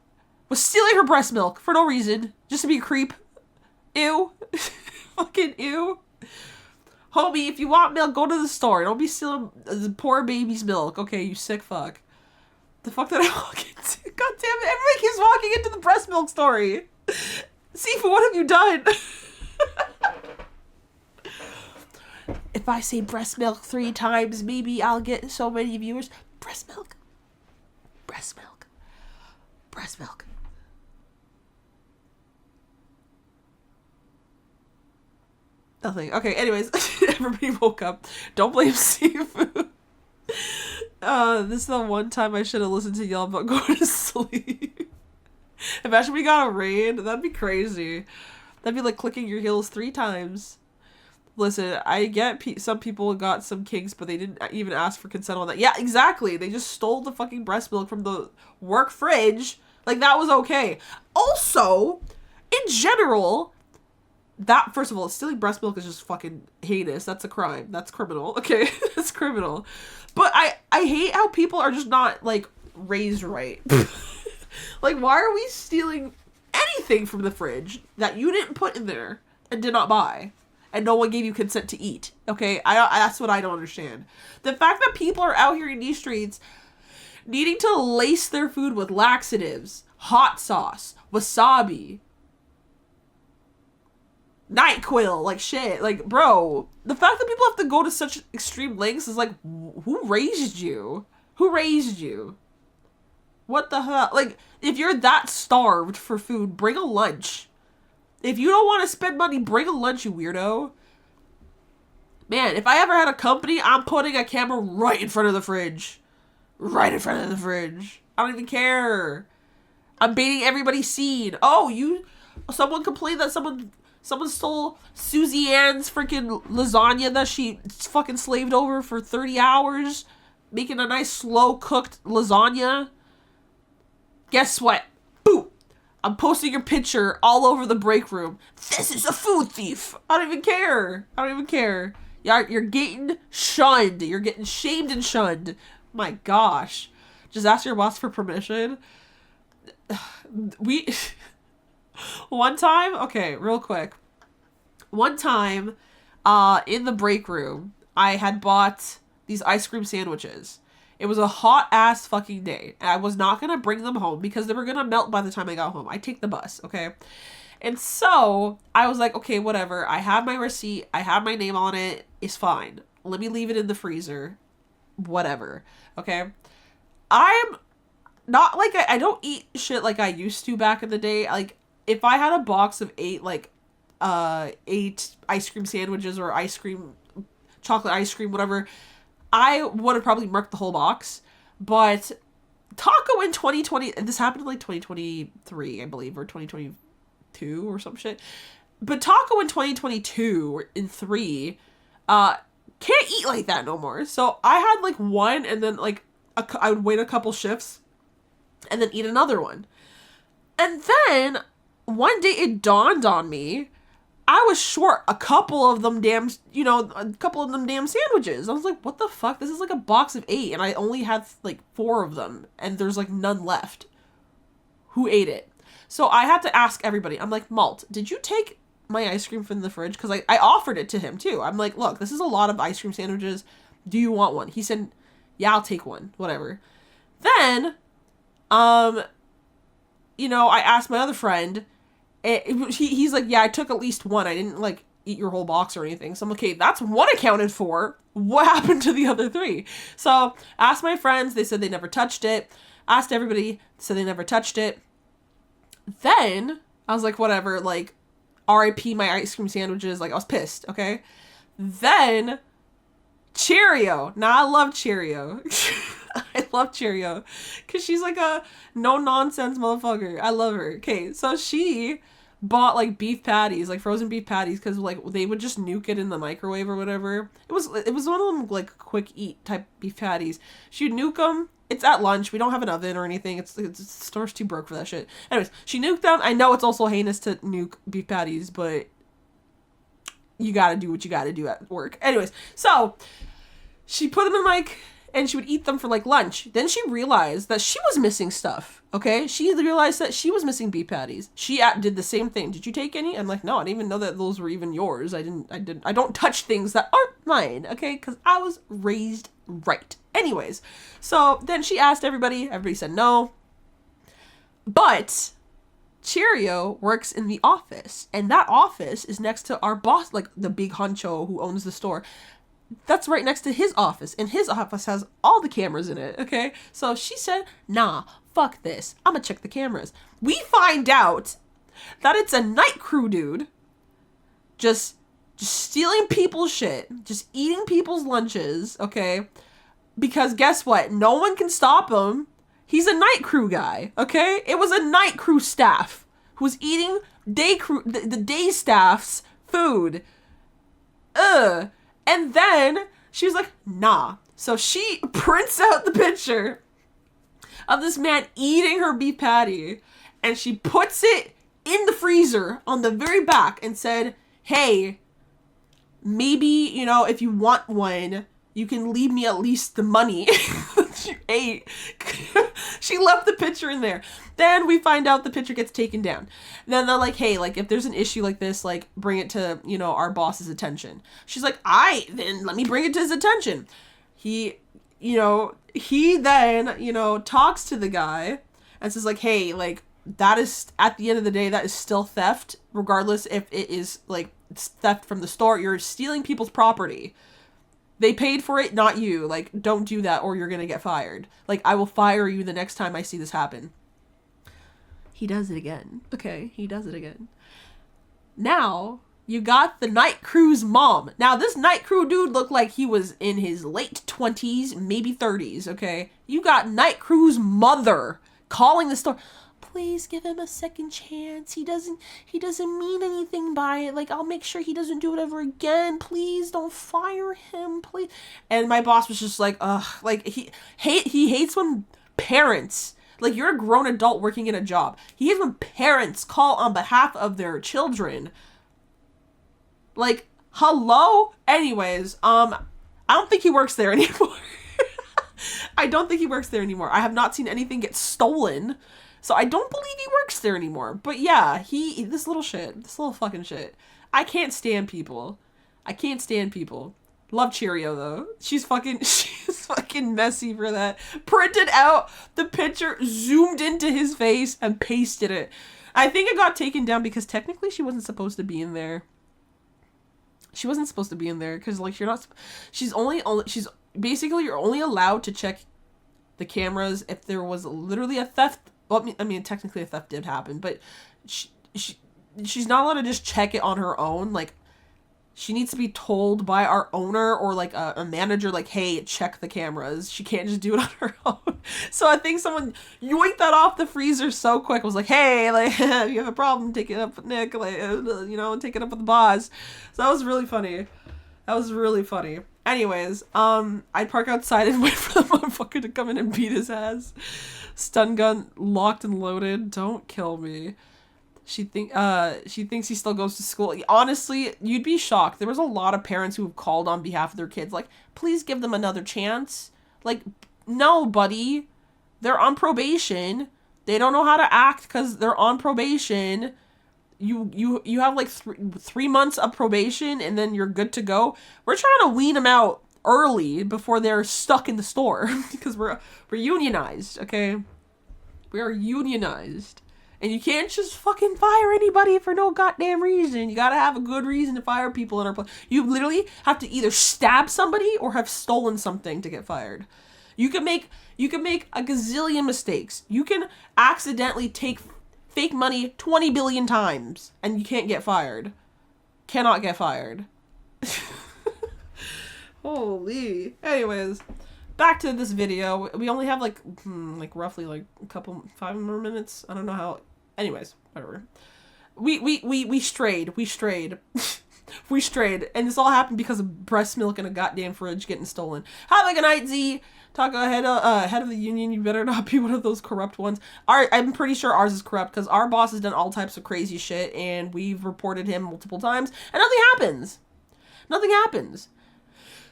was stealing her breast milk for no reason, just to be a creep. Ew. Fucking ew. Homie, if you want milk, go to the store. Don't be stealing the poor baby's milk. Okay, you sick fuck. The fuck did I walk into? God damn it, everybody keeps walking into the breast milk story. Sifu, what have you done? If I say breast milk 3 times, maybe I'll get so many viewers. Breast milk. Breast milk. Breast milk. Nothing. Okay, anyways, everybody woke up. Don't blame Sifu. This is the one time I should have listened to y'all about going to sleep. Imagine we got a raid. That'd be crazy. That'd be like clicking your heels 3 times. Listen, I get some people got some kinks, but they didn't even ask for consent on that. Yeah, exactly. They just stole the fucking breast milk from the work fridge. Like, that was okay. Also, in general... That, first of all, stealing breast milk is just fucking heinous. That's a crime. That's criminal. Okay? That's criminal. But I hate how people are just not, like, raised right. Like, why are we stealing anything from the fridge that you didn't put in there and did not buy? And no one gave you consent to eat. Okay? That's what I don't understand. The fact that people are out here in these streets needing to lace their food with laxatives, hot sauce, wasabi, NyQuil, like shit. Like, bro, the fact that people have to go to such extreme lengths is like, who raised you? Who raised you? What the hell? Like, if you're that starved for food, bring a lunch. If you don't want to spend money, bring a lunch, you weirdo. Man, if I ever had a company, I'm putting a camera right in front of the fridge. Right in front of the fridge. I don't even care. I'm baiting everybody's scene. Oh, someone complained that someone stole Susie Ann's freaking lasagna that she fucking slaved over for 30 hours, making a nice slow cooked lasagna. Guess what? Boom. I'm posting your picture all over the break room. This is a food thief. I don't even care. I don't even care. You're getting shunned. You're getting shamed and shunned. My gosh. Just ask your boss for permission. One time, okay, real quick. One time, in the break room, I had bought these ice cream sandwiches. It was a hot ass fucking day, and I was not gonna bring them home because they were gonna melt by the time I got home. I take the bus, okay? And so I was like, okay, whatever. I have my receipt. I have my name on it. It's fine. Let me leave it in the freezer. Whatever. Okay. I'm not like, I don't eat shit like I used to back in the day. Like, if I had a box of 8 ice cream sandwiches or chocolate ice cream, whatever, I would have probably murked the whole box. But taco in 2020, and this happened in like 2023, I believe, or 2022 or some shit. But taco in 2022 or in 3, can't eat like that no more. So I had like one, and then like I would wait a couple shifts and then eat another one. And then one day it dawned on me, I was short a couple of them damn sandwiches. I was like, what the fuck? This is like a box of 8, and I only had like 4 of them, and there's like none left. Who ate it? So I had to ask everybody. I'm like, Malt, did you take my ice cream from the fridge? Because I offered it to him too. I'm like, look, this is a lot of ice cream sandwiches. Do you want one? He said, yeah, I'll take one. Whatever. Then, I asked my other friend. He's like, yeah, I took at least one. I didn't like eat your whole box or anything. So I'm like, okay, that's one accounted for. What happened to the other 3? So asked my friends. They said they never touched it. Asked everybody. Said they never touched it. Then I was like, whatever, like, RIP my ice cream sandwiches. Like, I was pissed. Okay. Then Cheerio. Now I love Cheerio. I love Cheerio because she's like a no nonsense motherfucker. I love her. Okay, so she bought like beef patties, like frozen beef patties, because like they would just nuke it in the microwave or whatever. It was one of them like quick eat type beef patties. She'd nuke them. It's at lunch. We don't have an oven or anything. It's the store's too broke for that shit. Anyways, she nuked them. I know it's also heinous to nuke beef patties, but you gotta do what you gotta do at work. Anyways, so she put them in like, and she would eat them for like lunch. Then she realized that she was missing stuff. Okay, she realized that she was missing beef patties. She did the same thing. Did you take any? I'm like, no, I didn't even know that those were even yours. I don't touch things that aren't mine. Okay, because I was raised right. Anyways, so then she asked everybody. Everybody said no. But Cheerio works in the office, and that office is next to our boss, like the big honcho who owns the store. That's right next to his office, and his office has all the cameras in it, okay? So she said, nah, fuck this. I'm gonna check the cameras. We find out that it's a night crew dude just stealing people's shit, just eating people's lunches, okay? Because guess what? No one can stop him. He's a night crew guy, okay? It was a night crew staff who was eating the day staff's food. Ugh. And then she was like, nah. So she prints out the picture of this man eating her beef patty, and she puts it in the freezer on the very back and said, hey, maybe, if you want one, you can leave me at least the money that you ate. She left the picture in there. Then we find out the picture gets taken down. Then they're like, hey, like, if there's an issue like this, like, bring it to, you know, our boss's attention. She's like, then let me bring it to his attention. He then, you know, talks to the guy and says, like, hey, like, that is, at the end of the day, that is still theft, regardless if it is, like, theft from the store. You're stealing people's property. They paid for it, not you. Like, don't do that or you're gonna get fired. Like, I will fire you the next time I see this happen. He does it again. Okay, he does it again. Now, you got the night crew's mom. Now, this night crew dude looked like he was in his late 20s, maybe 30s, okay? You got night crew's mother calling the store. Please give him a second chance. He doesn't mean anything by it. Like, I'll make sure he doesn't do it ever again. Please don't fire him, please. And my boss was just like, ugh, like, he hates when parents, like, you're a grown adult working in a job. He hates when parents call on behalf of their children. Like, hello? Anyways, I don't think he works there anymore. I don't think he works there anymore. I have not seen anything get stolen. So I don't believe he works there anymore. But yeah, this little fucking shit. I can't stand people. I can't stand people. Love Cheerio though. She's fucking messy for that. Printed out the picture, zoomed into his face, and pasted it. I think it got taken down because technically she wasn't supposed to be in there. She wasn't supposed to be in there because, like, you're basically you're only allowed to check the cameras if there was literally a theft. Well, I mean, technically a theft did happen, but she's not allowed to just check it on her own. Like, she needs to be told by our owner or, like, a manager, like, hey, check the cameras. She can't just do it on her own. So I think someone yoinked that off the freezer so quick. Was like, hey, like, if you have a problem, take it up with Nick. Like, you know, take it up with the boss. So that was really funny. Anyways, I'd park outside and wait for the motherfucker to come in and beat his ass. Stun gun locked and loaded. Don't kill me. She thinks he still goes to school. Honestly, you'd be shocked. There was a lot of parents who have called on behalf of their kids, like, please give them another chance. Like, no, buddy. They're on probation. They don't know how to act because they're on probation. You have like three months of probation and then you're good to go. We're trying to wean them out early before they're stuck in the store because we're unionized, okay? We are unionized. And you can't just fucking fire anybody for no goddamn reason. You gotta have a good reason to fire people in our place. You literally have to either stab somebody or have stolen something to get fired. You can make a gazillion mistakes. You can accidentally take fake money 20 billion times and you can't get fired. Cannot get fired. Holy. Anyways, back to this video. We only have like roughly like a couple 5 more minutes. I don't know how. Anyways, whatever. We strayed. We strayed, and this all happened because of breast milk in a goddamn fridge getting stolen. Have a good night, Z. Talk head of the union. You better not be one of those corrupt ones. I'm pretty sure ours is corrupt because our boss has done all types of crazy shit, and we've reported him multiple times, and nothing happens. Nothing happens.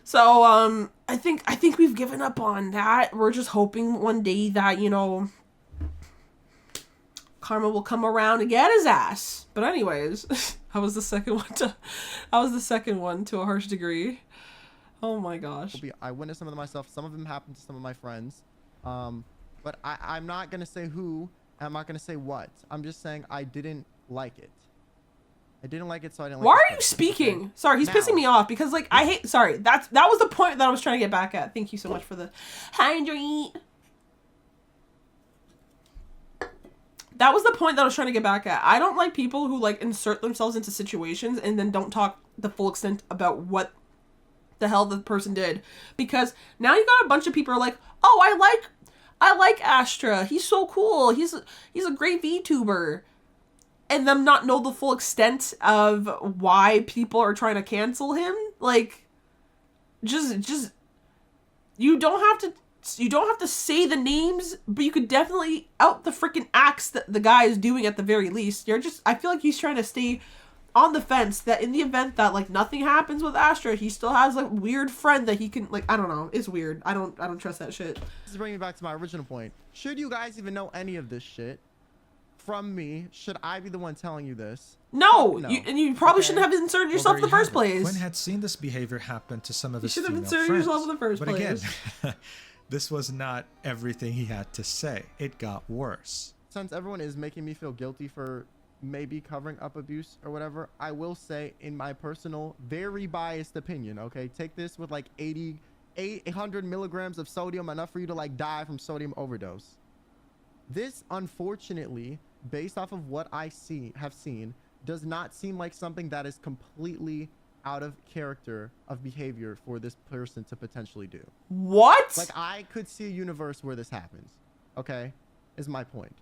So I think we've given up on that. We're just hoping one day that, you know, karma will come around and get his ass. But anyways, I was the second one to a harsh degree. Oh my gosh. I witnessed some of them myself. Some of them happened to some of my friends. But I'm not going to say who. I'm not going to say what. I'm just saying I didn't like it. I didn't like it, so I didn't like it. Why are you speaking? Okay. Sorry, he's pissing me off because, like, I hate... Sorry, that was the point that I was trying to get back at. Thank you so much for the hydrate. That was the point that I was trying to get back at. I don't like people who, like, insert themselves into situations and then don't talk the full extent about what the hell the person did. Because now you got a bunch of people who are like, oh, I like Astra. He's so cool. He's a great VTuber. And them not know the full extent of why people are trying to cancel him. Like, just you don't have to say the names, but you could definitely out the freaking acts that the guy is doing at the very least. I feel like he's trying to stay on the fence that in the event that like nothing happens with Astra, he still has like weird friend that he can like, I don't know. It's weird. I don't trust that shit. This is bringing me back to my original point. Should you guys even know any of this shit from me? Should I be the one telling you this? No, No. You probably shouldn't have inserted yourself in the first place. Quinn had seen this behavior happen to some of his should have female inserted friends. yourself in the first but place. again, this was not everything he had to say. It got worse. Since everyone is making me feel guilty for maybe covering up abuse or whatever, I will say in my personal, very biased opinion, okay? Take this with like 800 milligrams of sodium, enough for you to like die from sodium overdose. This, unfortunately, based off of what I have seen, does not seem like something that is completely out of character of behavior for this person to potentially do. What? Like, I could see a universe where this happens, okay? Is my point.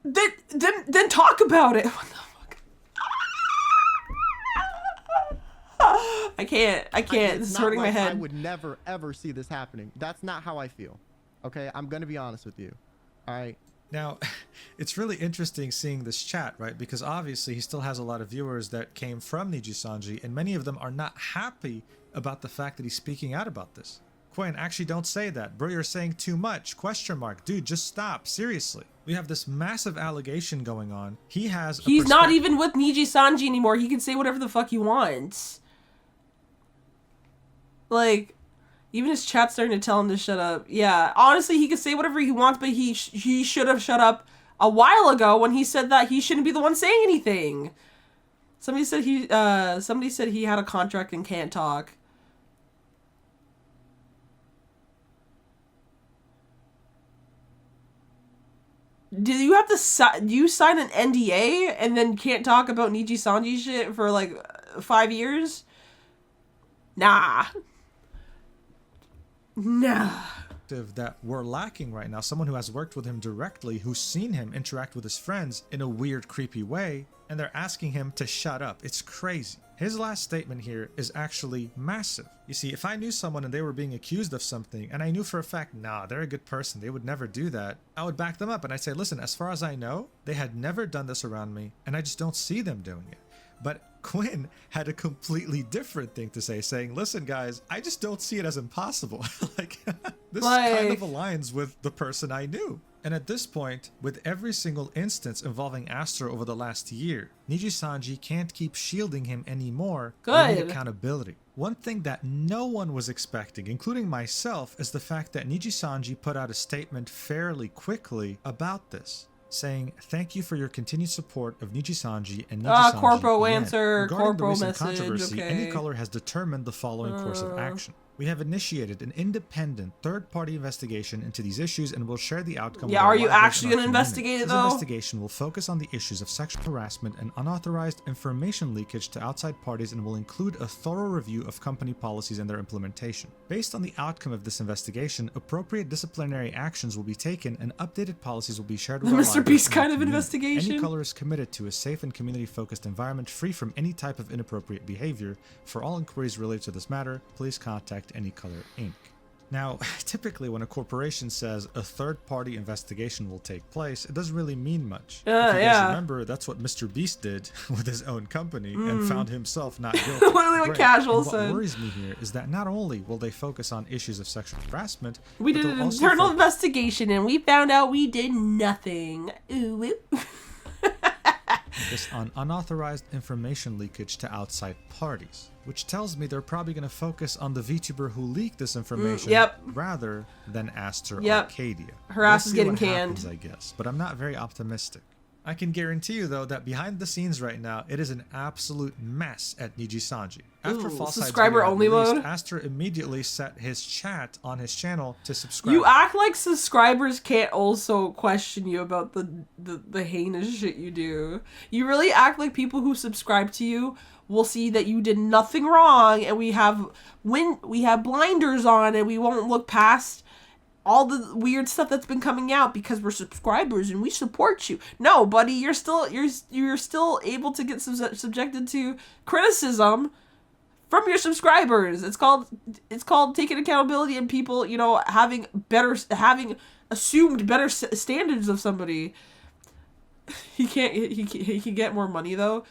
Then talk about it. What the fuck? I can't. This is hurting my head. I would never ever see this happening. That's not how I feel. Okay, I'm gonna be honest with you. All right. Now, it's really interesting seeing this chat, right? Because obviously he still has a lot of viewers that came from Nijisanji, and many of them are not happy about the fact that he's speaking out about this. Quinn, actually don't say that. Bro, you're saying too much. Question mark. Dude, just stop. Seriously. We have this massive allegation going on. He's not even with Nijisanji anymore. He can say whatever the fuck he wants. Like, even his chat's starting to tell him to shut up. Yeah, honestly, he can say whatever he wants, but he should have shut up a while ago when he said that he shouldn't be the one saying anything. Somebody said he had a contract and can't talk. Do you sign an NDA and then can't talk about Nijisanji shit for like 5 years? Nah. That we're lacking right now. Someone who has worked with him directly, who's seen him interact with his friends in a weird, creepy way, and they're asking him to shut up. It's crazy. His last statement here is actually massive. You see, if I knew someone and they were being accused of something, and I knew for a fact, nah, they're a good person, they would never do that, I would back them up and I'd say, listen, as far as I know, they had never done this around me, and I just don't see them doing it. But Quinn had a completely different thing to say, saying, listen, guys, I just don't see it as impossible. This kind of aligns with the person I knew. And at this point, with every single instance involving Astra over the last year, Nijisanji can't keep shielding him anymore. Good. We need accountability. One thing that no one was expecting, including myself, is the fact that Nijisanji put out a statement fairly quickly about this, saying, thank you for your continued support of Nijisanji and Nijisanji. Corpo answer, Regarding the corpo recent message, controversy, okay. Any Color has determined the following course of action. We have initiated an independent third-party investigation into these issues and will share the outcome. Yeah, are you actually going to investigate it, though? This investigation will focus on the issues of sexual harassment and unauthorized information leakage to outside parties and will include a thorough review of company policies and their implementation. Based on the outcome of this investigation, appropriate disciplinary actions will be taken and updated policies will be shared with The our Mr. libraries Beast and our kind of community. investigation? Any Color is committed to a safe and community-focused environment free from any type of inappropriate behavior. For all inquiries related to this matter, please contact Any Color Inc. Now, typically when a corporation says a third-party investigation will take place, it doesn't really mean much. If you guys remember, that's what Mr. Beast did with his own company and found himself not guilty. Literally what Casual and said. What worries me here is that not only will they focus on issues of sexual harassment, We but did they'll an also internal investigation and we found out we did nothing. Ooh, woo. focus on unauthorized information leakage to outside parties, which tells me they're probably going to focus on the VTuber who leaked this information rather than Astra Arcadia. Her ass is We'll see getting what canned. happens, I guess, but I'm not very optimistic. I can guarantee you, though, that behind the scenes right now, it is an absolute mess at Nijisanji. After Falside's subscriber video only released, mode? Astra immediately set his chat on his channel to subscribe. You act like subscribers can't also question you about the heinous shit you do. You really act like people who subscribe to you will see that you did nothing wrong and we have blinders on and we won't look past all the weird stuff that's been coming out because we're subscribers and we support you. No, buddy, you're still able to get subjected to criticism from your subscribers. It's called taking accountability and people, having assumed better standards of somebody. He can get more money though.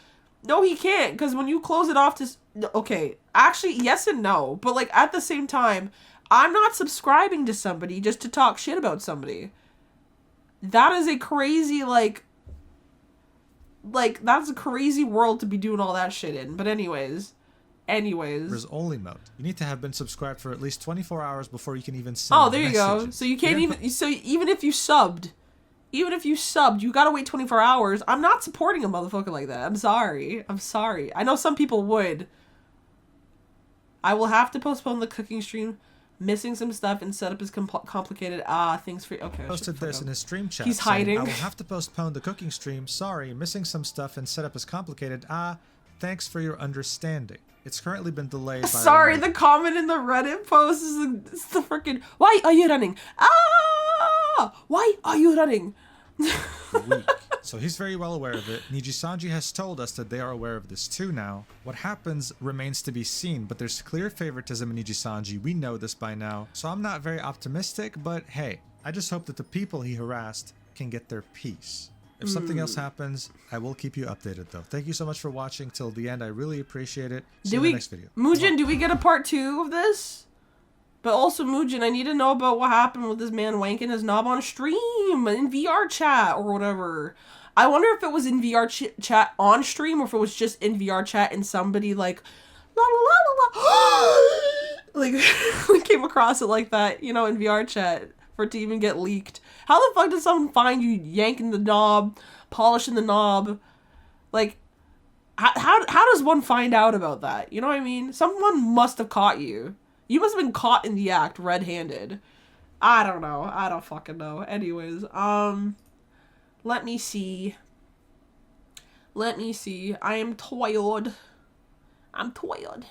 No, he can't, because when you close it off to... Okay, actually, yes and no. But, like, at the same time, I'm not subscribing to somebody just to talk shit about somebody. That is a crazy, like, that's a crazy world to be doing all that shit in. But anyways. There's only mode. You need to have been subscribed for at least 24 hours before you can even send there you go. messages. So you can't even... So even if you subbed... Even if you subbed, you gotta wait 24 hours. I'm not supporting a motherfucker like that. I'm sorry. I'm sorry. I know some people would. I will have to postpone the cooking stream. Missing some stuff and setup is complicated. Thanks for... Okay. Posted this in his stream chat. He's hiding. I will have to postpone the cooking stream. Sorry, missing some stuff and setup is complicated. Thanks for your understanding. It's currently been delayed by... Sorry, the comment in the Reddit post is the freaking... Why are you running? Why are you running? Weak. So he's very well aware of it. Nijisanji has told us that they are aware of this too now. What happens remains to be seen, but there's clear favoritism in Nijisanji. We know this by now. So I'm not very optimistic, but hey, I just hope that the people he harassed can get their peace. If something else happens, I will keep you updated though. Thank you so much for watching till the end. I really appreciate it. See you in the next video. Mujin, do we get a part 2 of this? But also, Mujin, I need to know about what happened with this man wanking his knob on stream, in VR chat, or whatever. I wonder if it was in VR chat on stream, or if it was just in VR chat and somebody, like, la la la la la, like, came across it like that, you know, in VR chat, for it to even get leaked. How the fuck did someone find you yanking the knob, polishing the knob? Like, how does one find out about that? You know what I mean? Someone must have caught you. You must have been caught in the act red-handed. I don't know. I don't fucking know. Anyways, let me see. I am tired. I'm tired.